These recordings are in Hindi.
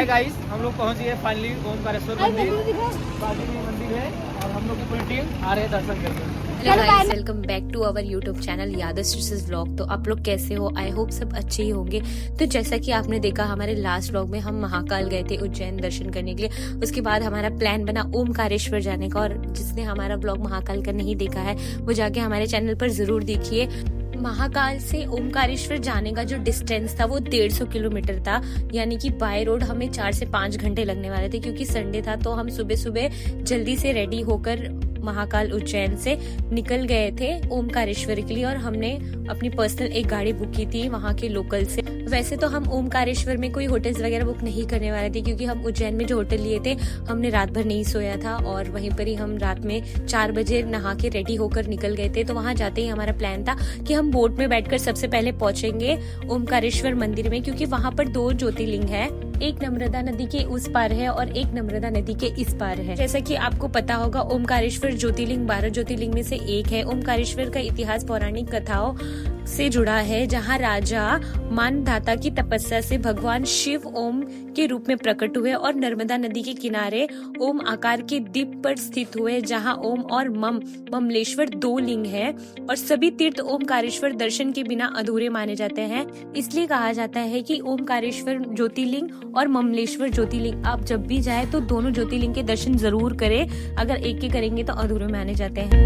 हाय गाइस, हम लोग पहुंच गए फाइनली ओमकारेश्वर मंदिर। बाजू में मंदिर है और हम लोग की पूरी टीम आ रहे हैं दर्शन करने। Hello guys, welcome back to our YouTube channel Yadav vlog. तो आप लोग कैसे हो? आई होप सब अच्छे ही होंगे। तो जैसा कि आपने देखा हमारे लास्ट व्लॉग में हम महाकाल गए थे उज्जैन दर्शन करने के लिए। उसके बाद हमारा प्लान बना ओमकारेश्वर जाने का, और जिसने हमारा व्लॉग महाकाल का नहीं देखा है वो जाके हमारे चैनल पर जरूर देखिए। महाकाल से ओमकारेश्वर जाने का जो डिस्टेंस था वो 150 किलोमीटर था, यानी कि बाय रोड हमें 4 से 5 घंटे लगने वाले थे। क्योंकि संडे था तो हम सुबह सुबह जल्दी से रेडी होकर महाकाल उज्जैन से निकल गए थे ओमकारेश्वर के लिए, और हमने अपनी पर्सनल एक गाड़ी बुक की थी वहाँ के लोकल से। वैसे तो हम ओमकारेश्वर में कोई होटल्स वगैरह बुक नहीं करने वाले थे, क्योंकि हम उज्जैन में जो होटल लिए थे हमने रात भर नहीं सोया था, और वहीं पर ही हम रात में 4 बजे नहा के रेडी होकर निकल गए थे। तो वहाँ जाते ही हमारा प्लान था कि हम बोट में बैठकर सबसे पहले पहुंचेंगे ओमकारेश्वर मंदिर में, क्योंकि वहाँ पर 2 ज्योतिर्लिंग है, एक नर्मदा नदी के उस पार है और एक नर्मदा नदी के इस पार है। जैसा कि आपको पता होगा ओमकारेश्वर ज्योतिर्लिंग 12 ज्योतिर्लिंग में से एक है। ओमकारेश्वर का इतिहास पौराणिक कथाओं से जुड़ा है, जहां राजा मानधाता की तपस्या से भगवान शिव ओम के रूप में प्रकट हुए और नर्मदा नदी के किनारे ओम आकार के द्वीप पर स्थित हुए, जहां ओम और ममलेश्वर 2 लिंग है, और सभी तीर्थ ओमकारेश्वर दर्शन के बिना अधूरे माने जाते हैं। इसलिए कहा जाता है कि ओमकारेश्वर ज्योतिर्लिंग और ममलेश्वर ज्योतिर्लिंग आप जब भी जाए तो दोनों ज्योतिर्लिंग के दर्शन जरूर करें। अगर एक के करेंगे तो अधूरे माने जाते हैं।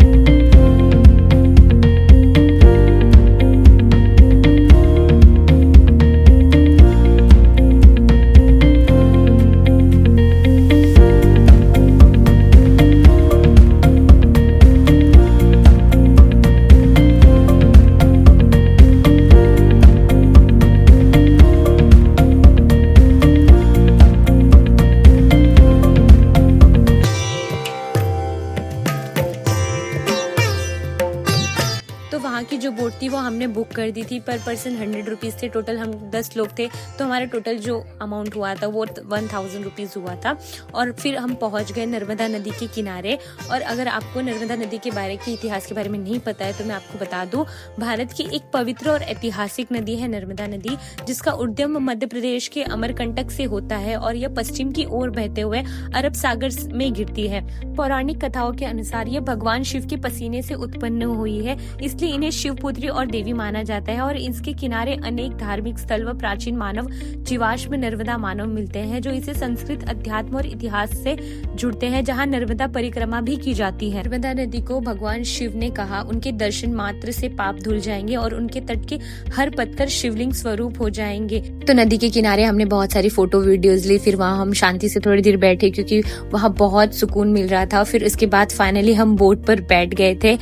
तो वहाँ की जो बोट थी वो हमने बुक कर दी थी। पर पर्सन 100 रुपीज थे। टोटल हम 10 लोग थे, तो हमारा टोटल जो अमाउंट हुआ था वो 1000 रुपीज हुआ था। और फिर हम पहुंच गए नर्मदा नदी के किनारे। और अगर आपको नर्मदा नदी के इतिहास के बारे में नहीं पता है तो मैं आपको बता दूं, भारत की एक पवित्र और ऐतिहासिक नदी है नर्मदा नदी, जिसका उद्गम मध्य प्रदेश के अमरकंटक से होता है और यह पश्चिम की ओर बहते हुए अरब सागर में गिरती है। पौराणिक कथाओं के अनुसार यह भगवान शिव के पसीने से उत्पन्न हुई है, इसलिए इन्हें शिवपुत्री और देवी माना जाता है। और इसके किनारे अनेक धार्मिक स्थल व प्राचीन मानव जीवाश्म नर्मदा मानव मिलते हैं, जो इसे संस्कृत अध्यात्म और इतिहास से जुड़ते हैं, जहां नर्मदा परिक्रमा भी की जाती है। नर्मदा नदी को भगवान शिव ने कहा उनके दर्शन मात्र से पाप धुल जाएंगे और उनके तट के हर पत्थर शिवलिंग स्वरूप हो जाएंगे। तो नदी के किनारे हमने बहुत सारी फोटो वीडियोज ली। फिर वहाँ हम शांति से थोड़ी देर बैठे, क्योंकि वहाँ बहुत सुकून मिल रहा था। फिर उसके बाद फाइनली हम बोट पर बैठ गए थे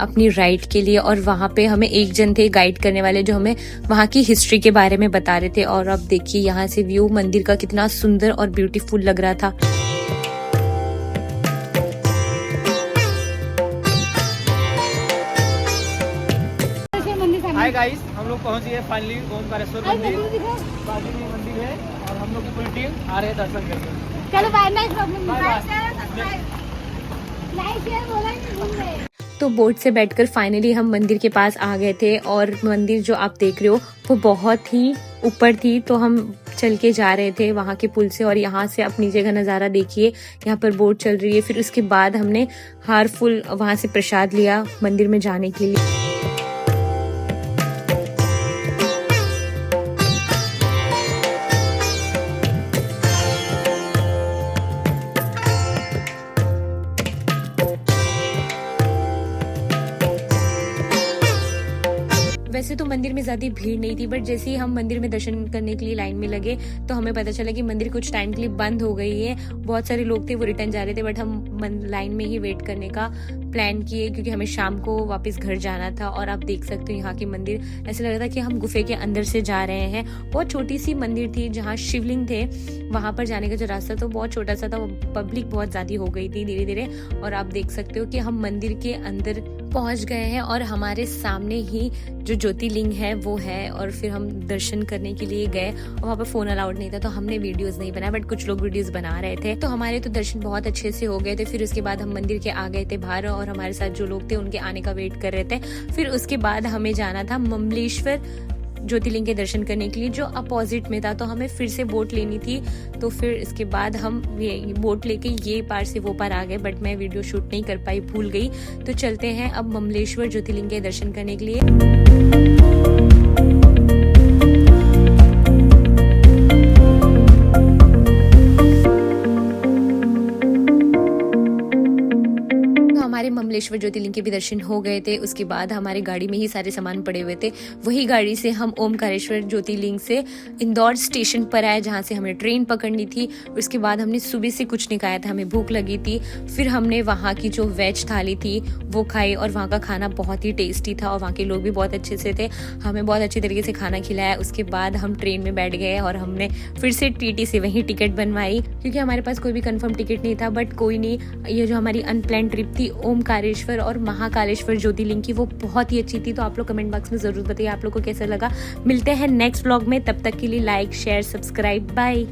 अपनी राइड के लिए, और वहाँ पे हमें एक जन थे गाइड करने वाले जो हमें वहाँ की हिस्ट्री के बारे में बता रहे थे। और अब देखिए यहाँ से व्यू मंदिर का कितना सुंदर और ब्यूटीफुल लग रहा था। हाय गाइस, हम लोग पहुंच गए फाइनली ओमकारेश्वर मंदिर। बाजू में मंदिर है और हम लोग की पूरी टीम आ रहे हैं दर्शन करने। चलो बाय बाय। तो बोट से बैठकर फाइनली हम मंदिर के पास आ गए थे, और मंदिर जो आप देख रहे हो वो बहुत ही ऊपर थी। तो हम चल के जा रहे थे वहाँ के पुल से, और यहाँ से आप नीचे का नज़ारा देखिए, यहाँ पर बोट चल रही है। फिर उसके बाद हमने हार फूल वहाँ से प्रसाद लिया मंदिर में जाने के लिए। वैसे तो मंदिर में ज्यादा भीड़ नहीं थी, बट जैसे ही हम मंदिर में दर्शन करने के लिए लाइन में लगे तो हमें पता चला कि मंदिर कुछ टाइम के लिए बंद हो गई है। बहुत सारे लोग थे वो रिटर्न जा रहे थे, बट हम लाइन में ही वेट करने का प्लान किए, क्योंकि हमें शाम को वापस घर जाना था। और आप देख सकते हो यहाँ की मंदिर, ऐसा लग रहा था कि हम गुफे के अंदर से जा रहे हैं। बहुत छोटी सी मंदिर थी जहाँ शिवलिंग थे। वहां पर जाने का जो रास्ता था बहुत छोटा सा था, पब्लिक बहुत ज्यादा हो गई थी धीरे धीरे। और आप देख सकते हो कि हम मंदिर के अंदर पहुंच गए हैं, और हमारे सामने ही जो ज्योतिर्लिंग है वो है। और फिर हम दर्शन करने के लिए गए, और वहाँ पर फोन अलाउड नहीं था तो हमने वीडियोस नहीं बनाया, बट कुछ लोग वीडियोस बना रहे थे। तो हमारे तो दर्शन बहुत अच्छे से हो गए थे। फिर उसके बाद हम मंदिर के आ गए थे बाहर, और हमारे साथ जो लोग थे उनके आने का वेट कर रहे थे। फिर उसके बाद हमें जाना था ममलेश्वर ज्योतिर्लिंग के दर्शन करने के लिए जो अपोजिट में था, तो हमें फिर से बोट लेनी थी। तो फिर इसके बाद हम ये बोट लेके ये पार से वो पार आ गए, बट मैं वीडियो शूट नहीं कर पाई, भूल गई। तो चलते हैं अब ममलेश्वर ज्योतिर्लिंग के दर्शन करने के लिए। हमारे ममलेश्वर ज्योतिर्लिंग के भी दर्शन हो गए थे। उसके बाद हमारे गाड़ी में ही सारे सामान पड़े हुए थे, वही गाड़ी से हम ओमकारेश्वर ज्योतिर्लिंग से इंदौर स्टेशन पर आए, जहाँ से हमें ट्रेन पकड़नी थी। उसके बाद हमने सुबह से कुछ नहीं खाया था, हमें भूख लगी थी। फिर हमने वहाँ की जो वेज थाली थी वो खाई, और वहाँ का खाना बहुत ही टेस्टी था और वहाँ के लोग भी बहुत अच्छे से थे, हमें बहुत अच्छे तरीके से खाना खिलाया। उसके बाद हम ट्रेन में बैठ गए और हमने फिर से टीटी से वहीं टिकट बनवाई, क्योंकि हमारे पास कोई भी कंफर्म टिकट नहीं था। बट कोई नहीं, ये जो हमारी अनप्लान ट्रिप थी ओमकारेश्वर और महाकालेश्वर ज्योतिर्लिंग की, वो बहुत ही अच्छी थी। तो आप लोग कमेंट बॉक्स में जरूर बताइए आप लोग को कैसा लगा। मिलते हैं नेक्स्ट व्लॉग में, तब तक के लिए लाइक शेयर सब्सक्राइब, बाय।